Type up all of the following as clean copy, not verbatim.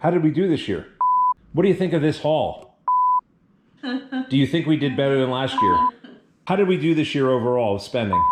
How did we do this year? What do you think of this haul? Do you think we did better than last year? How did we do this year overall with spending?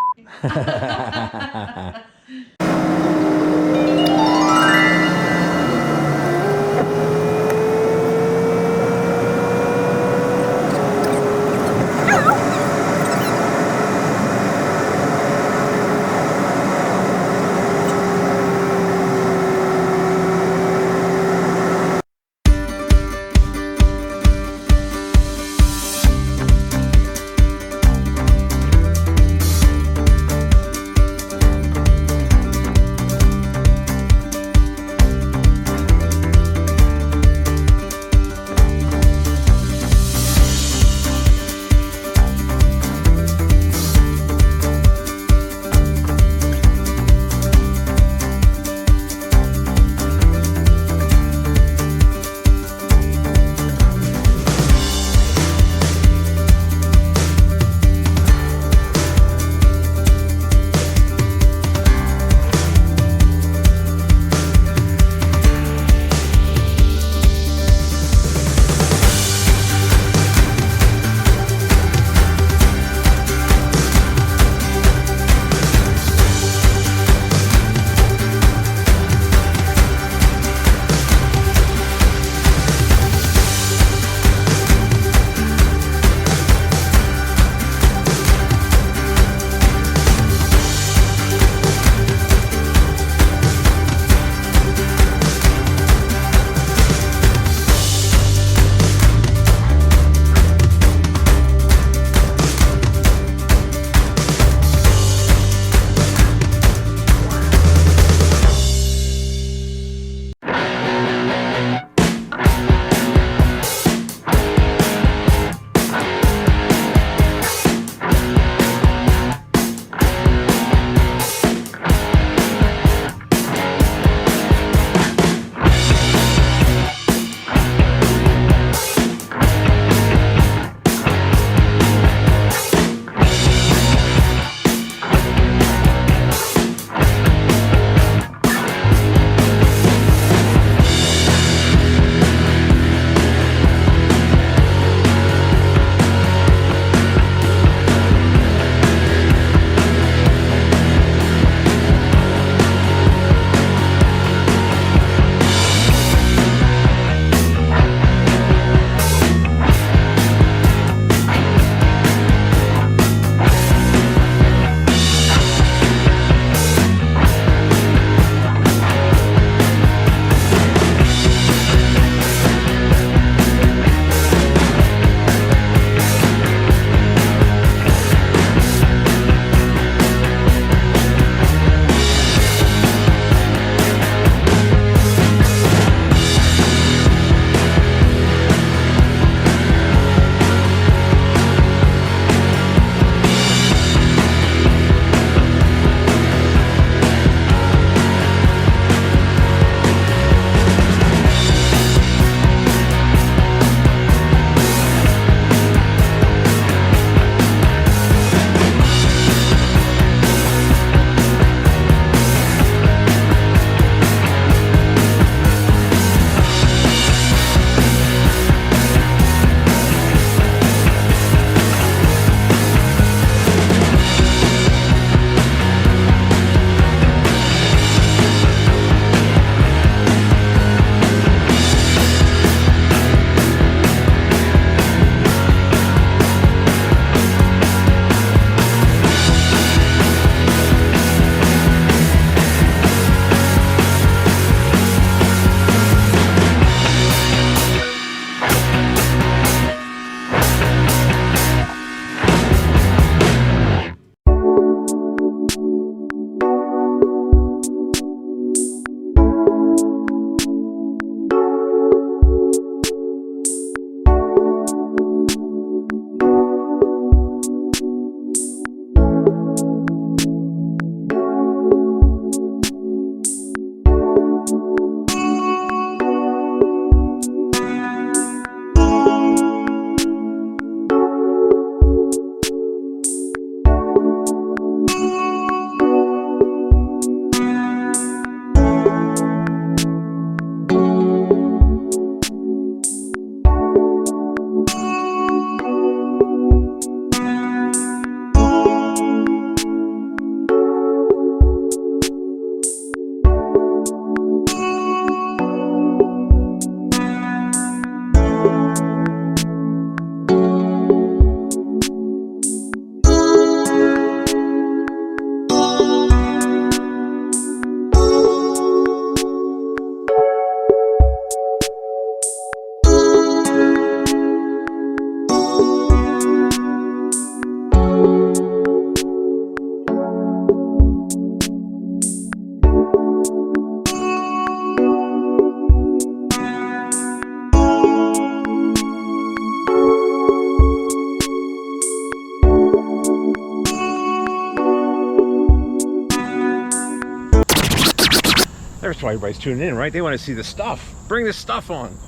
That's why everybody's tuning in, right? They want to see the stuff. Bring the stuff on.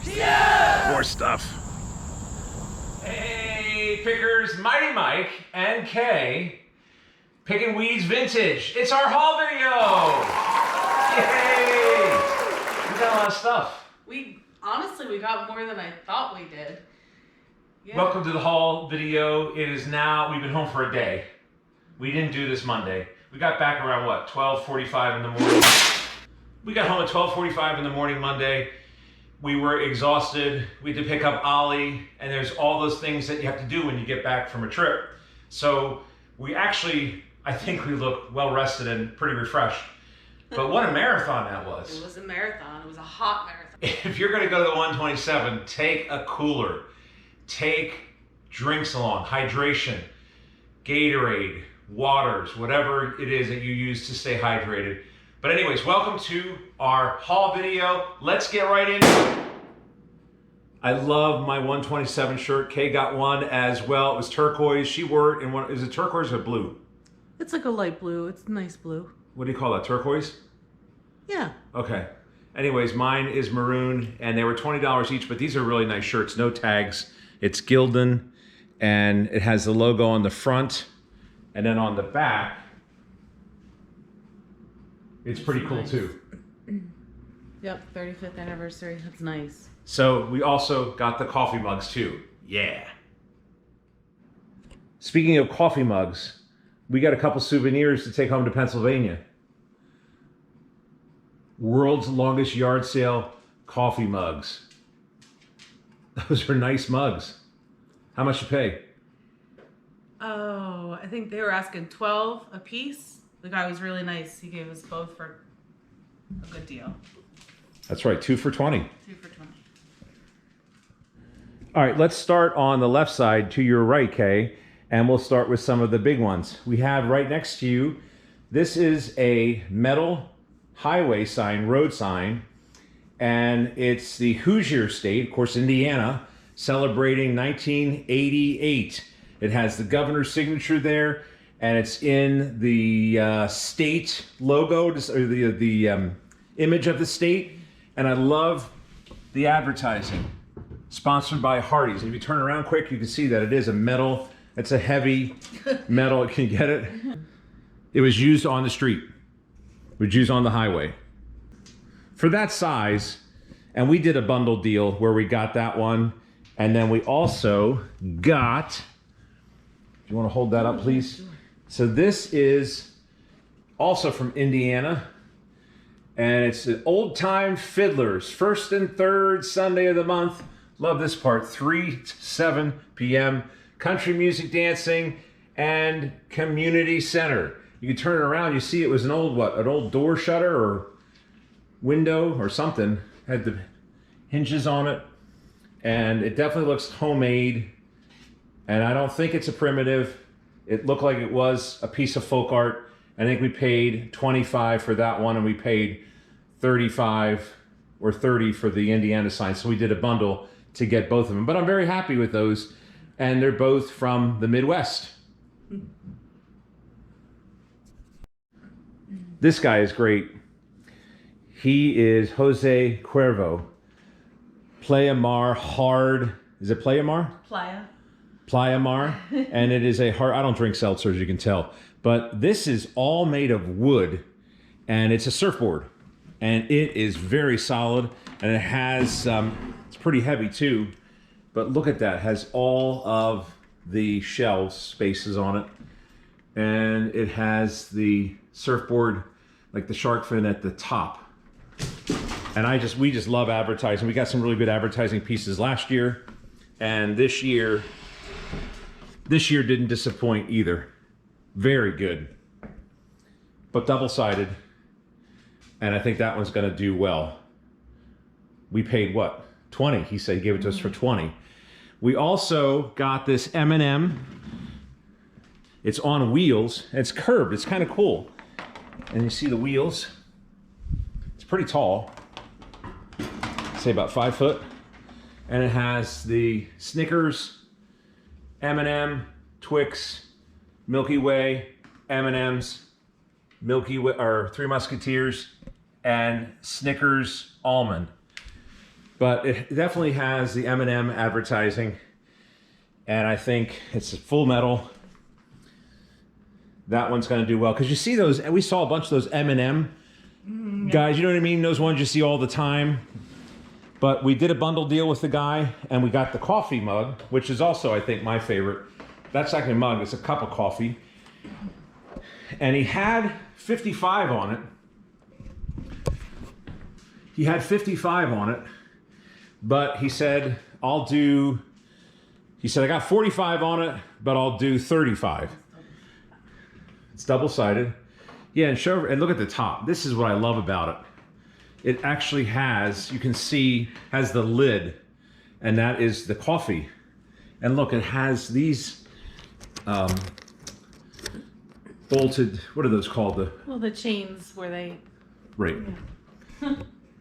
Yeah! More stuff. Hey, pickers, Mighty Mike and Kay, picking weeds vintage. It's our haul video. Yay! We got a lot of stuff. Honestly, we got more than I thought we did. Yeah. Welcome to the haul video. It is now, we've been home for a day. We didn't do this Monday. We got back around what, 12:45 in the morning. We got home at 12:45 in the morning Monday. We were exhausted. We had to pick up Ollie, and there's all those things that you have to do when you get back from a trip. So we actually, I think we look well rested and pretty refreshed. But what a marathon that was. It was a marathon. It was a hot marathon. If you're gonna go to the 127, take a cooler. Take drinks along, hydration, Gatorade, waters, whatever it is that you use to stay hydrated. But anyways, welcome to our haul video. Let's get right into it. I love my 127 shirt. Kay got one as well. It was turquoise. She wore it in one. Is it turquoise or blue? It's like a light blue. It's a nice blue. What do you call that? Turquoise? Yeah. Okay. Anyways, mine is maroon, and they were $20 each, but these are really nice shirts. No tags. It's Gildan, and it has the logo on the front, and then on the back, it's pretty cool nice. too. Yep, 35th anniversary. That's nice. So we also got the coffee mugs too. Yeah. Speaking of coffee mugs, we got a couple souvenirs to take home to Pennsylvania. World's longest yard sale coffee mugs. Those are nice mugs. How much you pay? Oh, I think they were asking $12 a piece. The guy was really nice. He gave us both for a good deal. That's right, 2 for $20. 2 for $20. All right, let's start on the left side to your right, Kay, and we'll start with some of the big ones. We have right next to you, this is a metal highway sign, road sign, and it's the Hoosier State, of course, Indiana, celebrating 1988. It has the governor's signature there, and it's in the state logo, or the image of the state. And I love the advertising, sponsored by Hardee's. If you turn around quick, you can see that it is a metal. It's a heavy metal. Can you get it? It was used on the street. It was used on the highway. For that size, and we did a bundle deal where we got that one, and then we also got, do you want to hold that up, please? So this is also from Indiana, and it's an Old Time Fiddlers, first and third Sunday of the month. Love this part, 3 to 7 p.m., country music dancing, and community center. You can turn it around, you see it was an old, what, an old door shutter or window or something, had the hinges on it, and it definitely looks homemade, and I don't think it's a primitive. It looked like it was a piece of folk art. I think we paid $25 for that one, and we paid $35 or $30 for the Indiana sign, so we did a bundle to get both of them. But I'm very happy with those, and they're both from the Midwest. This guy is great. He is Jose Cuervo. Playa Mar hard. Is it Playa Mar? Playa Mar. And it is a hard, I don't drink seltzer, as you can tell. But this is all made of wood. And it's a surfboard. And it is very solid. And it has, it's pretty heavy too. But look at that. It has all of the shelves, spaces on it. And it has the surfboard, like the shark fin at the top. And we just love advertising. We got some really good advertising pieces last year, and this year didn't disappoint either. Very good, but double-sided, and I think that one's going to do well. We paid what? 20. He said he gave it to us for 20. We also got this M&M. It's on wheels. It's curved. It's kind of cool. And you see the wheels. It's pretty tall. Say about 5 foot. And it has the Snickers, M&M, Twix, Milky Way, M&M's, Milky Way, or Three Musketeers, and Snickers almond. But it definitely has the M&M advertising, and I think it's full metal. That one's going to do well because you see those. We saw a bunch of those M&M guys. You know what I mean? Those ones you see all the time. But we did a bundle deal with the guy, and we got the coffee mug, which is also, I think, my favorite. That's actually a mug. It's a cup of coffee, and he had 55 on it. He had 55 on it, but he said, I'll do, he said, I got 45 on it, but I'll do 35. It's double-sided. Yeah, and look at the top. This is what I love about it. It actually has, you can see, has the lid, and that is the coffee. And look, it has these bolted, what are those called? Well, the chains where they... Right. Yeah.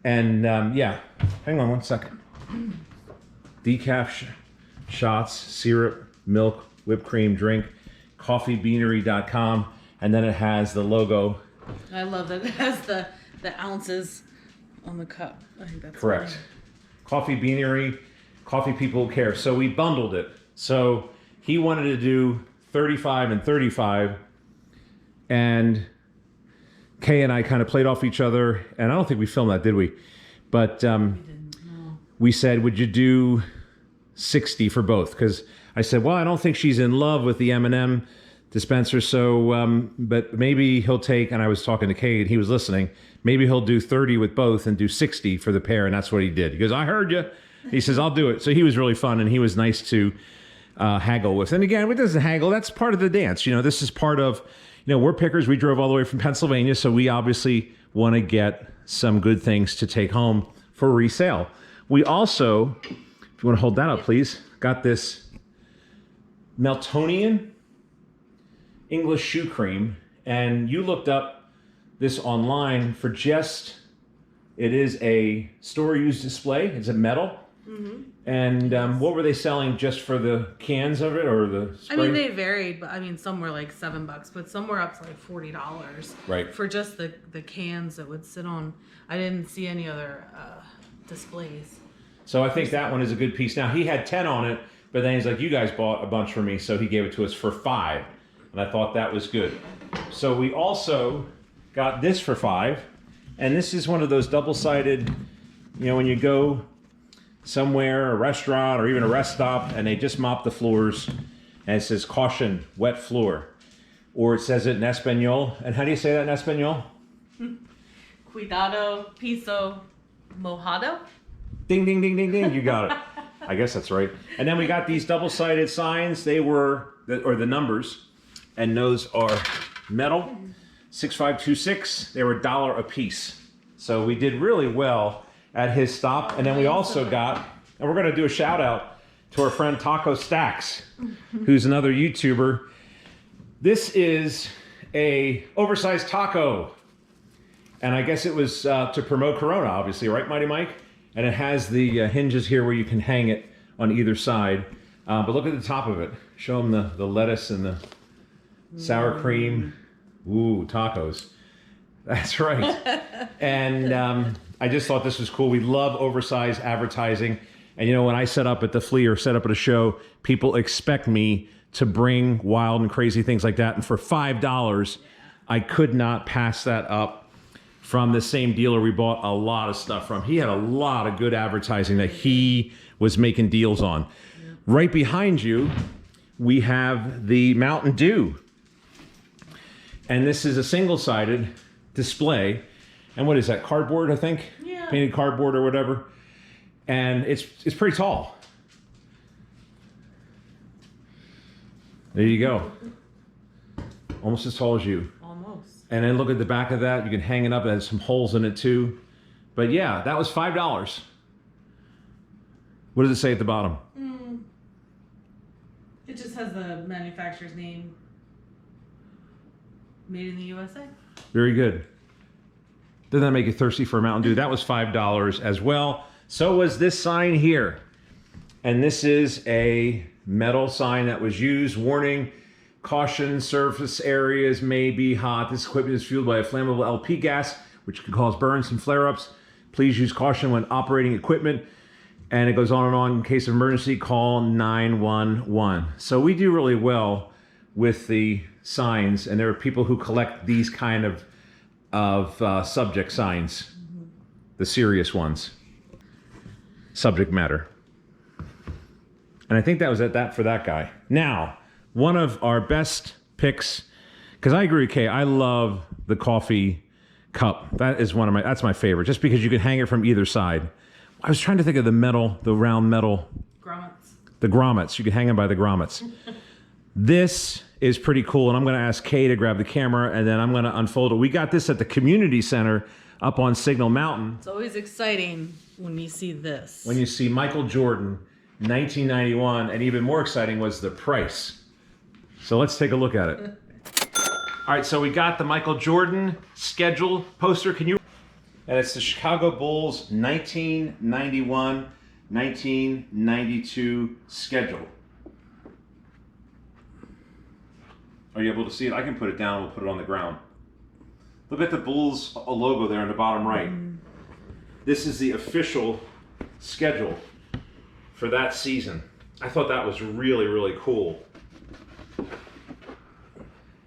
And yeah, hang on one second. Decaf shots, syrup, milk, whipped cream, drink, coffeebeanery.com, and then it has the logo. I love that it has the ounces on the cup. I think that's correct. Funny. Coffee Beanery, coffee people who care. So we bundled it. So he wanted to do 35 and 35, and Kay and I kind of played off each other, and I don't think we filmed that, did we? But we didn't, no. We said, would you do 60 for both? Because I said, well, I don't think she's in love with the M&M dispenser, so but maybe he'll take, and I was talking to Kay and he was listening, maybe he'll do 30 with both and do 60 for the pair, and that's what he did. He goes, I heard you. He says, I'll do it. So he was really fun, and he was nice to haggle with. And again, it doesn't haggle, that's part of the dance. You know, this is part of, you know, we're pickers. We drove all the way from Pennsylvania, so we obviously want to get some good things to take home for resale. We also, if you want to hold that up, please, got this Meltonian English shoe cream, and you looked up this online for just, it is a store-used display. It's a metal. Mm-hmm. And what were they selling just for the cans of it, or the spray? I mean, they varied, but I mean, some were like $7, but some were up to like $40. Right. For just the cans that would sit on. I didn't see any other displays. So I think that one is a good piece. Now, he had 10 on it, but then he's like, you guys bought a bunch for me, so he gave it to us for 5. And I thought that was good. So we also got this for 5. And this is one of those double-sided, you know, when you go somewhere, a restaurant or even a rest stop, and they just mop the floors, and it says, caution, wet floor. Or it says it in Espanol. And how do you say that in Espanol? Cuidado, piso, mojado? Ding, ding, ding, ding, ding. You got it. I guess that's right. And then we got these double-sided signs. They were, or the numbers, and those are metal, 6526. They were $1 a piece. So we did really well at his stop. And then we also got, and we're going to do a shout out to our friend Taco Stacks, who's another YouTuber. This is a oversized taco. And I guess it was to promote Corona, obviously, right, Mighty Mike? And it has the hinges here where you can hang it on either side. But look at the top of it. Show them the lettuce and the sour cream. Ooh, tacos. That's right. And I just thought this was cool. We love oversized advertising. And you know, when I set up at the Flea or set up at a show, people expect me to bring wild and crazy things like that. And for $5, I could not pass that up from the same dealer we bought a lot of stuff from. He had a lot of good advertising that he was making deals on. Yeah. Right behind you, we have the Mountain Dew. And this is a single-sided display. And what is that, cardboard, I think? Yeah. Painted cardboard or whatever. And it's pretty tall. There you go. Almost as tall as you. Almost. And then look at the back of that. You can hang it up. It has some holes in it too. But yeah, that was $5. What does it say at the bottom? It just has the manufacturer's name. Made in the USA. Very good. Doesn't that make you thirsty for a Mountain Dew? That was $5 as well. So was this sign here. And this is a metal sign that was used. Warning, caution, surface areas may be hot. This equipment is fueled by a flammable LP gas, which can cause burns and flare-ups. Please use caution when operating equipment. And it goes on and on. In case of emergency, call 911. So we do really well with the signs, and there are people who collect these kind of subject signs, the serious ones, subject matter. And I think that was that for that guy. Now, one of our best picks, because I agree with Kay, I love the coffee cup. That is that's my favorite, just because you can hang it from either side. I was trying to think of the round metal. Grommets. The grommets. You can hang them by the grommets. This is pretty cool, and I'm going to ask Kay to grab the camera, and then I'm going to unfold it. We got this at the community center up on Signal Mountain. It's always exciting when you see this. When you see Michael Jordan, 1991, and even more exciting was the price. So let's take a look at it. All right, so we got the Michael Jordan schedule poster. And it's the Chicago Bulls 1991-1992 schedule. Are you able to see it? I can put it down. We'll put it on the ground. Look at the Bulls logo there in the bottom right. This is the official schedule for that season. I thought that was really, really cool.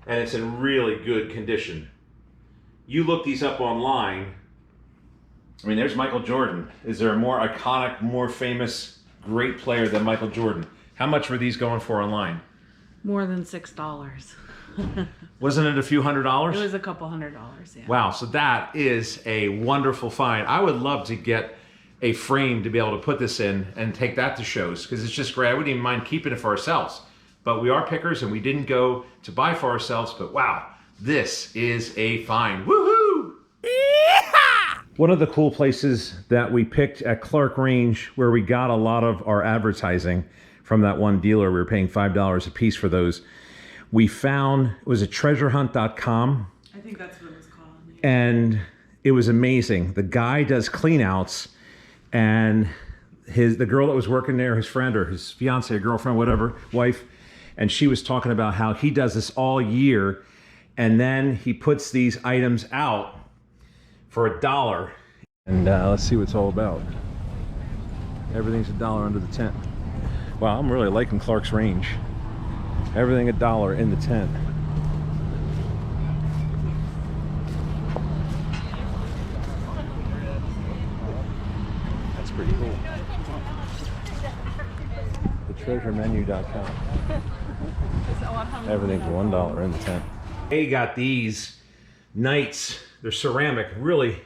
And it's in really good condition. You look these up online. I mean, there's Michael Jordan. Is there a more iconic, more famous, great player than Michael Jordan? How much were these going for online? More than $6. Wasn't it a few $100s? It was a couple $100, yeah. Wow, so that is a wonderful find. I would love to get a frame to be able to put this in and take that to shows, because it's just great. I wouldn't even mind keeping it for ourselves. But we are pickers, and we didn't go to buy for ourselves, but wow, this is a find. Woohoo! One of the cool places that we picked at Clarkrange, where we got a lot of our advertising from that one dealer, we were paying $5 a piece for those. We found, it was at treasurehunt.com. I think that's what it was called. Yeah. And it was amazing. The guy does clean outs, and the girl that was working there, his friend or his fiance or girlfriend, whatever, wife, and she was talking about how he does this all year, and then he puts these items out for $1. And let's see what it's all about. Everything's $1 under the tent. Wow, I'm really liking Clark's Range. Everything $1 in the tent. That's pretty cool. TheTreasureMenu.com. Everything's $1 in the tent. They got these Knights. They're ceramic, really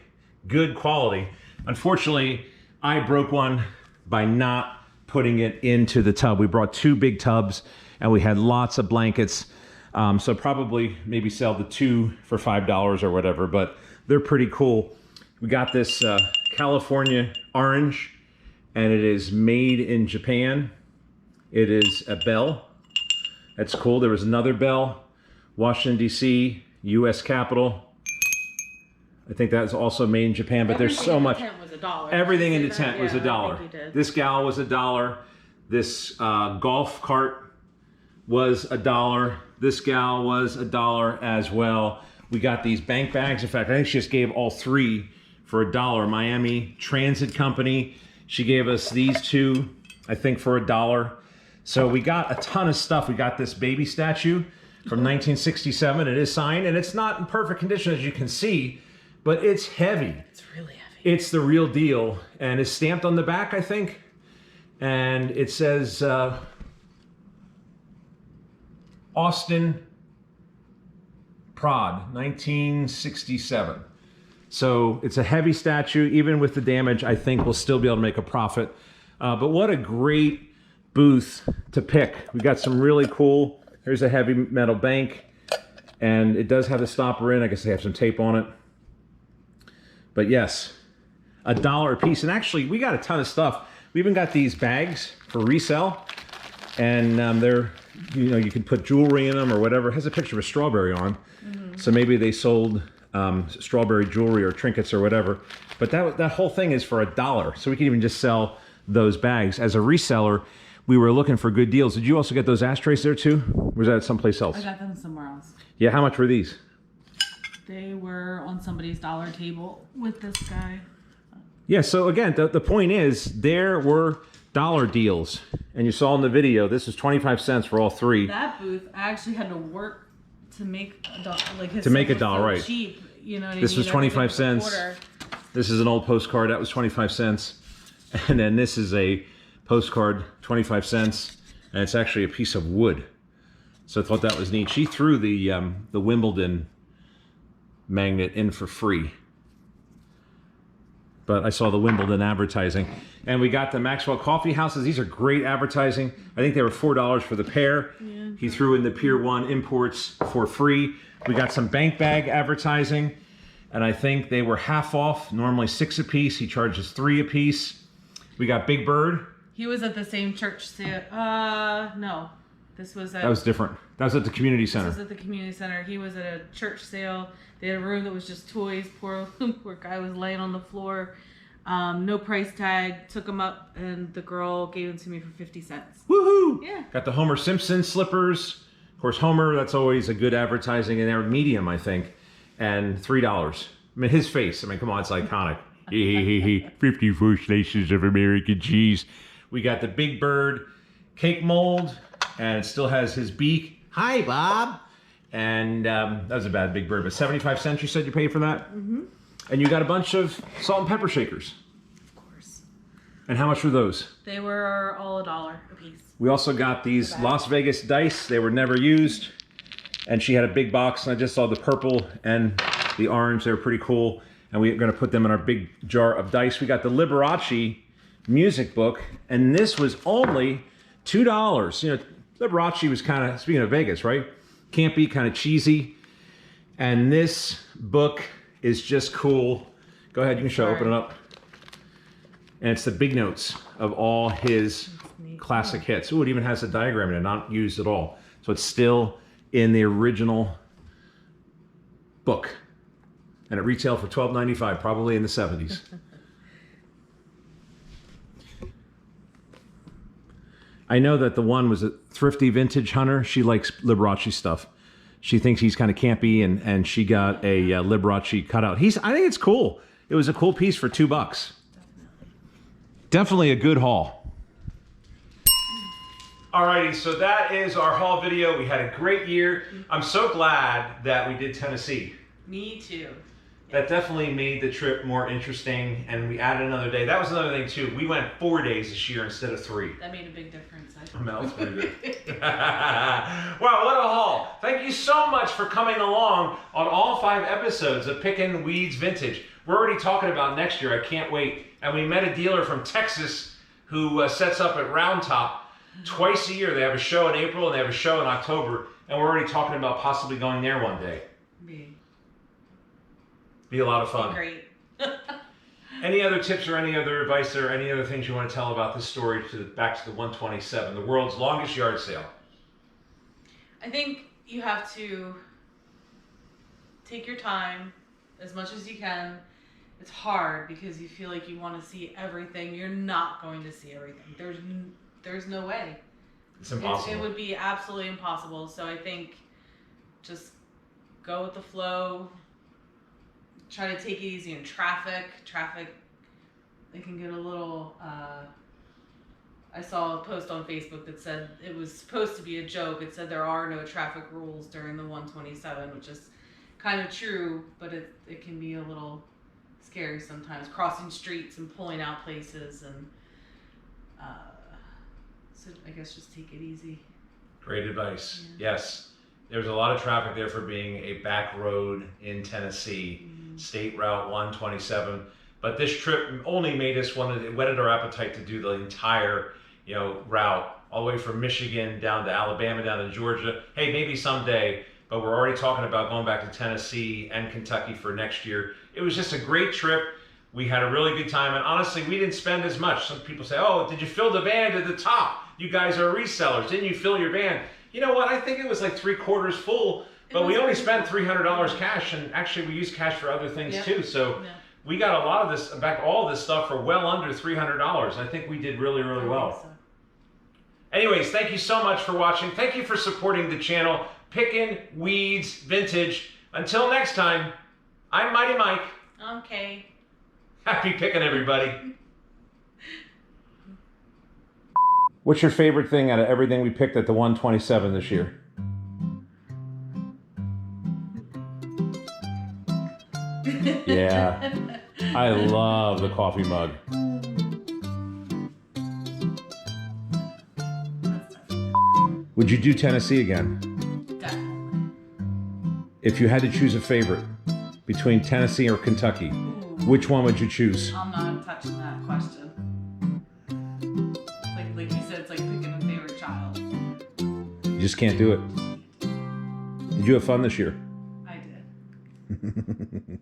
good quality. Unfortunately, I broke one by not putting it into the tub. We brought 2 big tubs, and we had lots of blankets. So probably maybe sell the 2 for $5 or whatever, but they're pretty cool. We got this California orange, and it is made in Japan. It is a bell. That's cool. There was another bell, Washington, D.C., U.S. Capitol. I think that's also made in Japan, but there's so much. Everything in the tent was $1. Everything in the tent was I $1. think you did. This gal was $1. This golf cart was $1. This gal was $1 as well. We got these bank bags. In fact, I think she just gave all 3 for $1. Miami Transit Company. She gave us these 2, I think, for $1. So we got a ton of stuff. We got this baby statue from 1967. It is signed, and it's not in perfect condition, as you can see, but it's heavy. It's really heavy. It's the real deal, and it's stamped on the back, I think. And it says Austin Prod, 1967. So it's a heavy statue. Even with the damage, I think we'll still be able to make a profit. But what a great booth to pick. We got some really cool, here's a heavy metal bank, and it does have the stopper in. I guess they have some tape on it. But yes, $1 a piece. And actually, we got a ton of stuff. We even got these bags for resale, and they're, you know, you can put jewelry in them or whatever. It has a picture of a strawberry on, so maybe they sold strawberry jewelry or trinkets or whatever. But that whole thing is for $1, so we can even just sell those bags. As a reseller, we were looking for good deals. Did you also get those ashtrays there too? Or was that someplace else? I got them somewhere else. Yeah, how much were these? They were on somebody's dollar table with this guy. Yeah, so again, the point is there were dollar deals. And you saw in the video, this is 25 cents for all three. That booth, I actually had to work to make a dollar. Like his to make a was dollar, so right. cheap, you know what This I mean? was 25 Everything was a cents. quarter. This is an old postcard, that was 25 cents. And then this is a postcard, 25 cents. And it's actually a piece of wood. So I thought that was neat. She threw the Wimbledon magnet in for free. But I saw the Wimbledon advertising. And we got the Maxwell Coffee Houses. These are great advertising. I think they were $4 for the pair. Yeah. He threw in the Pier 1 imports for free. We got some bank bag advertising. And I think they were half off, normally 6 a piece. He charges 3 a piece. We got Big Bird. He was at the same church sale. No. This was at... That was different. That was at the community center. This was at the community center. He was at a church sale. They had a room that was just toys. Poor guy was laying on the floor. No price tag. Took him up, and the girl gave them to me for 50 cents. Woohoo! Yeah. Got the Homer Simpson slippers. Of course, Homer, that's always a good advertising in there. Medium, I think. And $3. I mean, his face. I mean, come on, it's iconic. 54 slices of American cheese. We got the Big Bird cake mold, and it still has his beak. Hi, Bob. And that was a bad Big Bird, but 75 cents you said you paid for that? Mm-hmm. And you got a bunch of salt and pepper shakers. Of course. And how much were those? They were all $1 a piece. We also got these Las Vegas dice. They were never used. And she had a big box, and I just saw the purple and the orange. They were pretty cool. And we're going to put them in our big jar of dice. We got the Liberace music book, and this was only $2. You know, Liberace was kind of, speaking of Vegas, right? Campy, kind of cheesy. And this book is just cool. Go ahead, you can show, open it up. And it's the big notes of all his classic hits. Ooh, it even has a diagram in it, not used at all. So it's still in the original book. And it retailed for $12.95, probably in the 70s. I know that the one was a thrifty vintage hunter. She likes Liberace stuff. She thinks he's kind of campy, and she got a Liberace cutout. I think it's cool. It was a cool piece for $2. Definitely a good haul. Alrighty, so that is our haul video. We had a great year. I'm so glad that we did Tennessee. Me too. That definitely made the trip more interesting, and we added another day. That was another thing too. We went 4 days this year instead of 3. That made a big difference. That was pretty good. Wow, what a haul. Thank you so much for coming along on all 5 episodes of Pickin' Weeds Vintage. We're already talking about next year. I can't wait. And we met a dealer from Texas who sets up at Round Top twice a year. They have a show in April and they have a show in October. And we're already talking about possibly going there one day. Be a lot of fun. Great. Any other tips or any other advice or any other things you want to tell about this story back to the 127, the world's longest yard sale? I think you have to take your time as much as you can. It's hard because you feel like you want to see everything. You're not going to see everything. There's no way. It's impossible. It would be absolutely impossible. So I think just go with the flow. Try to take it easy in traffic. It can get a little... I saw a post on Facebook that said it was supposed to be a joke. It said there are no traffic rules during the 127, which is kind of true, but it can be a little scary sometimes, crossing streets and pulling out places. And so I guess just take it easy. Great advice. Yeah. Yes. There's a lot of traffic there for being a back road in Tennessee, State Route 127. But this trip only made us it whetted our appetite to do the entire, route all the way from Michigan down to Alabama, down to Georgia. Hey, maybe someday, but we're already talking about going back to Tennessee and Kentucky for next year. It was just a great trip. We had a really good time, and honestly, we didn't spend as much. Some people say, oh, did you fill the van to the top? You guys are resellers. Didn't you fill your van? You know what? I think it was like 3/4 full, but we only spent $300 cash, and actually we used cash for other things too. So we got a lot of this, all this stuff for well under $300. I think we did really, really well. So. Anyways, thank you so much for watching. Thank you for supporting the channel, Pickin' Weeds Vintage. Until next time, I'm Mighty Mike. Okay. Happy picking, everybody. What's your favorite thing out of everything we picked at the 127 this year? Yeah, I love the coffee mug. Would you do Tennessee again? Definitely. If you had to choose a favorite between Tennessee or Kentucky, which one would you choose? I'm not touching that question. Like you said, it's like picking a favorite child. You just can't do it. Did you have fun this year? I did.